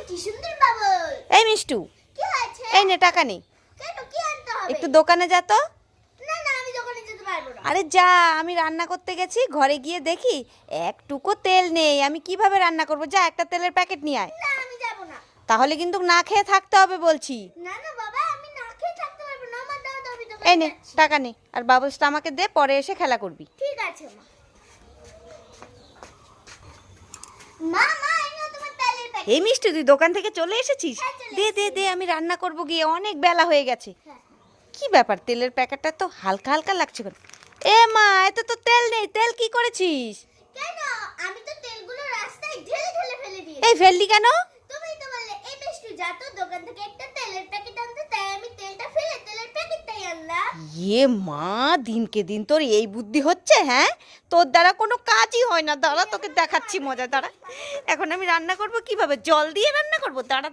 কি সুন্দর বাবল। এই মিষ্টু, কি হয়েছে? এই নে টাকা নে। কেন, কি আনতে হবে? একটু দোকানে যা তো। না না, আমি দোকানে যেতে পারবো না। আরে যা, আমি রান্না করতে গেছি, ঘরে গিয়ে দেখি একটুকু তেল নেই, আমি কিভাবে রান্না করব? যা একটা তেলের প্যাকেট নিয়ে আয়। না, আমি যাব না। তাহলে কিন্তু না খেয়ে থাকতে হবে বলছি। না না বাবা, আমি না খেয়ে থাকতে পারবো না। আমার দাও তো, আমি এই দোকানে নে যাচ্ছি। টাকা নে, আর বাবলসটা আমাকে দে, পরে এসে খেলা করবি। ঠিক আছে মা। মা মা, এই নাও তোমার তেলের প্যাকেট। এই মিষ্টি, তুই দোকান থেকে চলে এসেছিস? হ্যাঁ, চলে দে দে দে, আমি রান্না করব গিয়ে, অনেক বেলা হয়ে গেছে। হ্যাঁ। কি ব্যাপার, তেলের প্যাকেটটা তো হালকা হালকা লাগছে কেন? এ মা, এতে তো তেল নেই, তেল কি করেছিস? কেন? আমি তো তেলগুলো রাস্তায় ঢেলে ঢেলে ফেলে দিয়েছি। এই ফেললি কেন? তুমি তো বললে এই বেষ্টু যা তো দোকান থেকে একটা তেলের প্যাকেট আনতে, তাই আমি তেলটা ফেলে তেলের প্যাকেটটাই আনলাম। ইয়ে মা, দিনকে দিন তোর এই বুদ্ধি হচ্ছে, হ্যাঁ? তোর দ্বারা কোনো কাজই হয় না। দাঁড়া, তোকে দেখাচ্ছি মজা, দাঁড়া। এখন আমি রান্না করব কিভাবে, জল দিয়ে রান্না করব, দাঁড়া।